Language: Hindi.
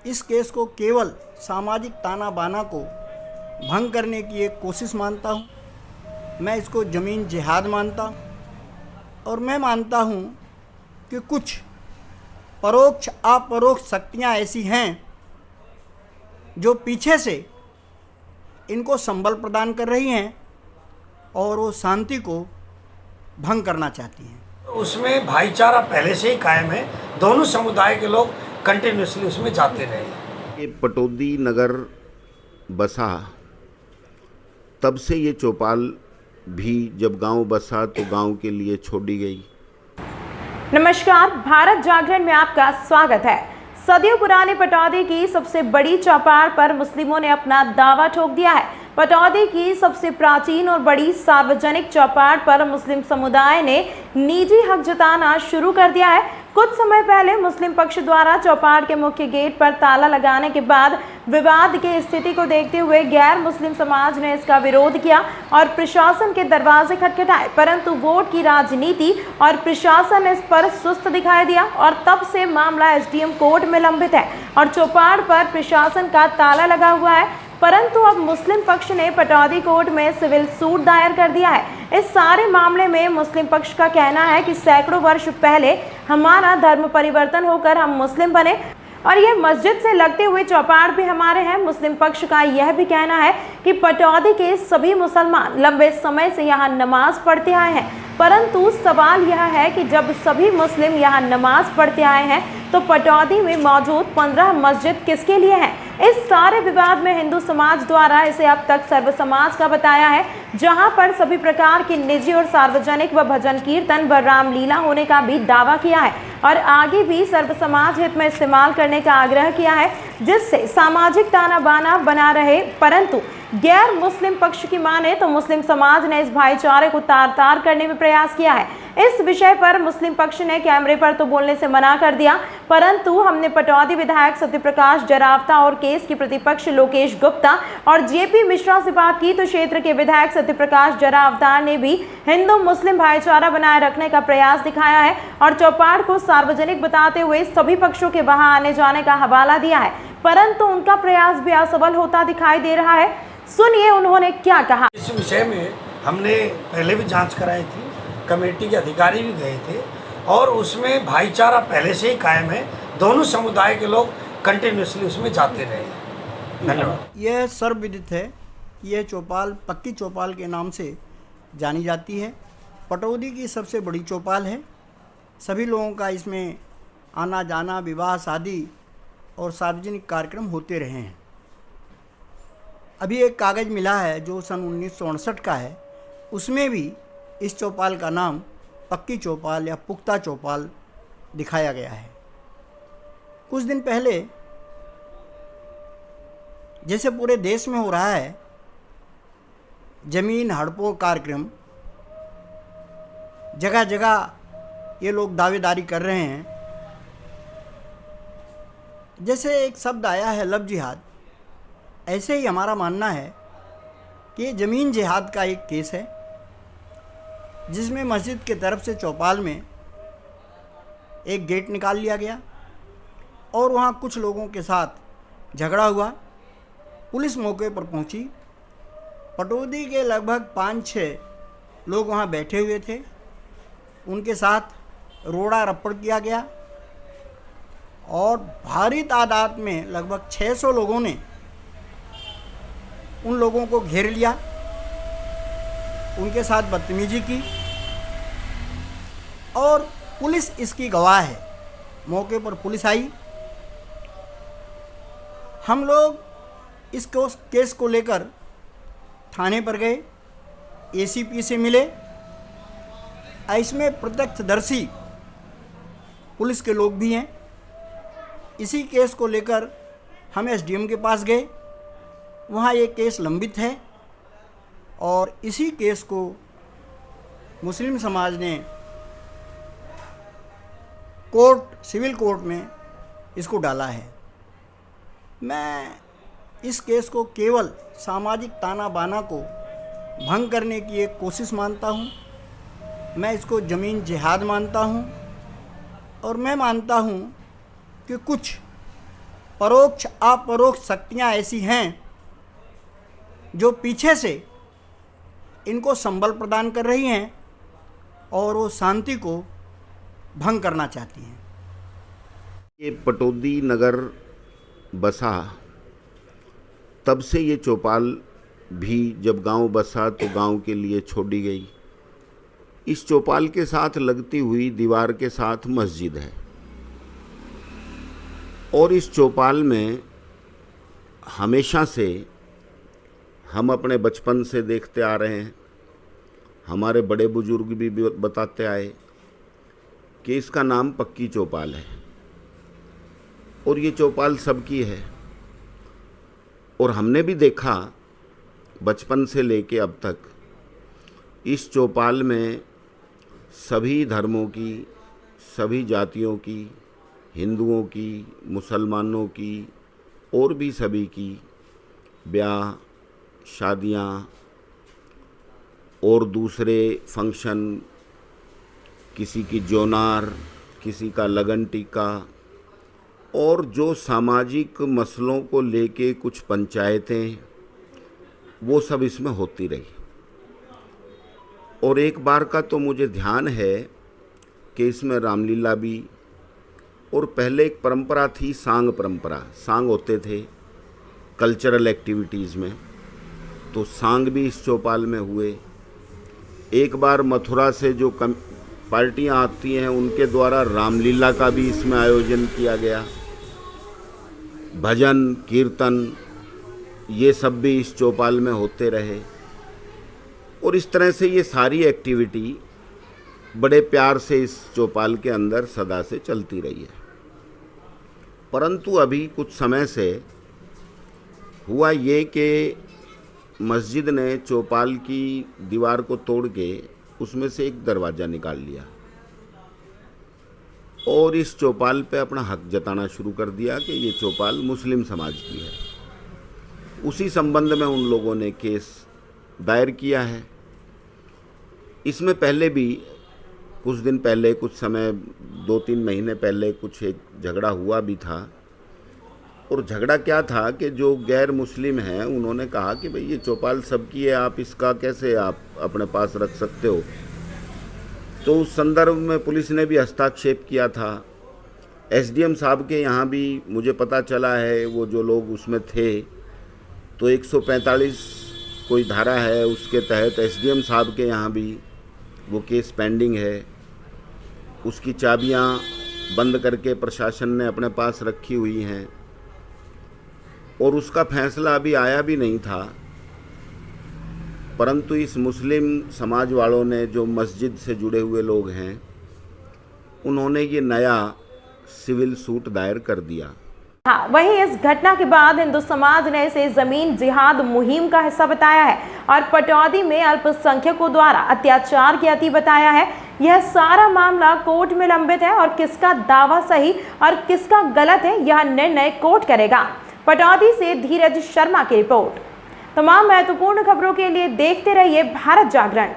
इस केस को केवल सामाजिक ताना बाना को भंग करने की एक कोशिश मानता हूँ। मैं इसको ज़मीन जिहाद मानता हूँ और मैं मानता हूँ कि कुछ परोक्ष अपरोक्ष शक्तियाँ ऐसी हैं जो पीछे से इनको संबल प्रदान कर रही हैं और वो शांति को भंग करना चाहती हैं। उसमें भाईचारा पहले से ही कायम है, दोनों समुदाय के लोग कंटिन्यूसली उसमें जाते रहे। ये पटौदी नगर बसा तब से ये चौपाल भी जब गांव बसा तो गांव के लिए छोड़ी गई। नमस्कार, भारत जागरण में आपका स्वागत है। सदियों पुराने पटौदी की सबसे बड़ी चौपाल पर मुस्लिमों ने अपना दावा ठोक दिया है। पटौदी की सबसे प्राचीन और बड़ी सार्वजनिक चौपाल पर मुस्लिम समुदाय ने निजी हक जताना शुरू कर दिया है। कुछ समय पहले मुस्लिम पक्ष द्वारा चौपाल के मुख्य गेट पर ताला लगाने के बाद विवाद की स्थिति को देखते हुए गैर मुस्लिम समाज ने इसका विरोध किया और प्रशासन के दरवाजे खटखटाए, परंतु वोट की राजनीति और प्रशासन ने इस पर सुस्त दिखाई दिया और तब से मामला एसडीएम कोर्ट में लंबित है और चौपाल पर प्रशासन का ताला लगा हुआ है। परंतु अब मुस्लिम पक्ष ने पटौदी कोर्ट में सिविल सूट दायर कर दिया है। इस सारे मामले में मुस्लिम पक्ष का कहना है कि सैकड़ों वर्ष पहले हमारा धर्म परिवर्तन होकर हम मुस्लिम बने और ये मस्जिद से लगते हुए चौपाल भी हमारे हैं। मुस्लिम पक्ष का यह भी कहना है कि पटौदी के सभी मुसलमान लंबे समय से यहाँ नमाज पढ़ते आए हैं, परंतु सवाल यह है कि जब सभी मुस्लिम यहाँ नमाज पढ़ते आए हैं तो पटौदी में मौजूद 15 मस्जिद किसके लिए हैं? इस सारे विवाद में हिंदू समाज द्वारा इसे अब तक सर्व समाज का बताया है, जहां पर सभी प्रकार की निजी और सार्वजनिक व भजन कीर्तन व रामलीला होने का भी दावा किया है और आगे भी सर्व समाज हित में इस्तेमाल करने का आग्रह किया है, जिससे सामाजिक ताना बाना बना रहे। परंतु गैर मुस्लिम पक्ष की माने तो मुस्लिम समाज ने इस भाईचारे को तार तार करने में प्रयास किया है। इस विषय पर मुस्लिम पक्ष ने कैमरे पर तो बोलने से मना कर दिया, परंतु हमने पटौदी विधायक सत्यप्रकाश जरावता और केस के प्रतिपक्ष लोकेश गुप्ता और जेपी मिश्रा से बात की तो क्षेत्र के विधायक सत्यप्रकाश जरावता ने भी हिंदू मुस्लिम भाईचारा बनाए रखने का प्रयास दिखाया है और चौपाल को सार्वजनिक बताते हुए सभी पक्षों के वहां आने जाने का हवाला दिया है, परंतु उनका प्रयास भी असफल होता दिखाई दे रहा है। सुनिए उन्होंने क्या कहा। इस विषय में हमने पहले भी जांच कराई थी, कमेटी के अधिकारी भी गए थे और उसमें भाईचारा पहले से ही कायम है, दोनों समुदाय के लोग कंटिन्यूसली उसमें जाते रहे। धन्यवाद। यह सर्वविदित है कि यह चौपाल पक्की चौपाल के नाम से जानी जाती है। पटौदी की सबसे बड़ी चौपाल है। सभी लोगों का इसमें आना जाना, विवाह शादी और सार्वजनिक कार्यक्रम होते रहे हैं। अभी एक कागज़ मिला है जो सन 1968 का है, उसमें भी इस चौपाल का नाम पक्की चौपाल या पुख्ता चौपाल दिखाया गया है। कुछ दिन पहले जैसे पूरे देश में हो रहा है ज़मीन हड़पों कार्यक्रम, जगह जगह ये लोग दावेदारी कर रहे हैं। जैसे एक शब्द आया है लव जिहाद, ऐसे ही हमारा मानना है कि ये ज़मीन जिहाद का एक केस है, जिसमें मस्जिद के तरफ से चौपाल में एक गेट निकाल लिया गया और वहाँ कुछ लोगों के साथ झगड़ा हुआ। पुलिस मौके पर पहुँची। पटौदी के लगभग 5-6 लोग वहाँ बैठे हुए थे, उनके साथ रोड़ा रप्पड़ किया गया और भारी तादाद में लगभग 600 लोगों ने उन लोगों को घेर लिया, उनके साथ बदतमीजी की और पुलिस इसकी गवाह है। मौके पर पुलिस आई। हम लोग इस केस को लेकर थाने पर गए, एसीपी से मिले। इसमें प्रत्यक्षदर्शी पुलिस के लोग भी हैं। इसी केस को लेकर हम एसडीएम के पास गए, वहाँ ये केस लंबित है और इसी केस को मुस्लिम समाज ने सिविल कोर्ट में इसको डाला है। मैं इस केस को केवल सामाजिक ताना बाना को भंग करने की एक कोशिश मानता हूँ। मैं इसको ज़मीन जिहाद मानता हूँ और मैं मानता हूँ कि कुछ परोक्ष अपरोक्ष शक्तियाँ ऐसी हैं जो पीछे से इनको संबल प्रदान कर रही हैं और वो शांति को भंग करना चाहती हैं। ये पटौदी नगर बसा तब से ये चौपाल भी जब गांव बसा तो गांव के लिए छोड़ी गई। इस चौपाल के साथ लगती हुई दीवार के साथ मस्जिद है और इस चौपाल में हमेशा से हम अपने बचपन से देखते आ रहे हैं, हमारे बड़े बुजुर्ग भी बताते आए कि इसका नाम पक्की चौपाल है और ये चौपाल सबकी है। और हमने भी देखा बचपन से लेके अब तक इस चौपाल में सभी धर्मों की, सभी जातियों की, हिंदुओं की, मुसलमानों की और भी सभी की ब्याह, शादियाँ और दूसरे फंक्शन, किसी की जोनार, किसी का लगन टीका और जो सामाजिक मसलों को लेके कुछ पंचायतें, वो सब इसमें होती रही। और एक बार का तो मुझे ध्यान है कि इसमें रामलीला भी, और पहले एक परंपरा थी सांग परंपरा, सांग होते थे कल्चरल एक्टिविटीज़ में, तो सांग भी इस चौपाल में हुए। एक बार मथुरा से जो पार्टियां आती हैं उनके द्वारा रामलीला का भी इसमें आयोजन किया गया। भजन कीर्तन ये सब भी इस चौपाल में होते रहे और इस तरह से ये सारी एक्टिविटी बड़े प्यार से इस चौपाल के अंदर सदा से चलती रही है। परंतु अभी कुछ समय से हुआ ये कि मस्जिद ने चौपाल की दीवार को तोड़ के उसमें से एक दरवाज़ा निकाल लिया और इस चौपाल पे अपना हक जताना शुरू कर दिया कि ये चौपाल मुस्लिम समाज की है। उसी संबंध में उन लोगों ने केस दायर किया है। इसमें पहले भी कुछ दिन पहले, कुछ समय 2-3 महीने पहले कुछ एक झगड़ा हुआ भी था। और झगड़ा क्या था कि जो गैर मुस्लिम हैं उन्होंने कहा कि भाई ये चौपाल सबकी है, आप इसका कैसे आप अपने पास रख सकते हो। तो उस संदर्भ में पुलिस ने भी हस्तक्षेप किया था। एसडीएम साहब के यहाँ भी मुझे पता चला है, वो जो लोग उसमें थे, तो 145 कोई धारा है उसके तहत एसडीएम साहब के यहाँ भी वो केस पेंडिंग है। उसकी चाबियाँ बंद करके प्रशासन ने अपने पास रखी हुई हैं और उसका फैसला अभी आया भी नहीं था। परंतु इस मुस्लिम समाज वालों ने, जो मस्जिद से जुड़े हुए लोग हैं, उन्होंने ये नया सिविल सूट दायर कर दिया। हाँ, वहीं इस घटना के बाद हिंदू समाज ने इसे जमीन जिहाद मुहिम का हिस्सा बताया है और पटौदी में अल्पसंख्यकों द्वारा अत्याचार की अति बताया है। यह सारा मामला कोर्ट में लंबित है और किसका दावा सही और किसका गलत है, यह निर्णय कोर्ट करेगा। पटौदी से धीरज शर्मा की रिपोर्ट। तमाम महत्वपूर्ण खबरों के लिए देखते रहिए भारत जागरण।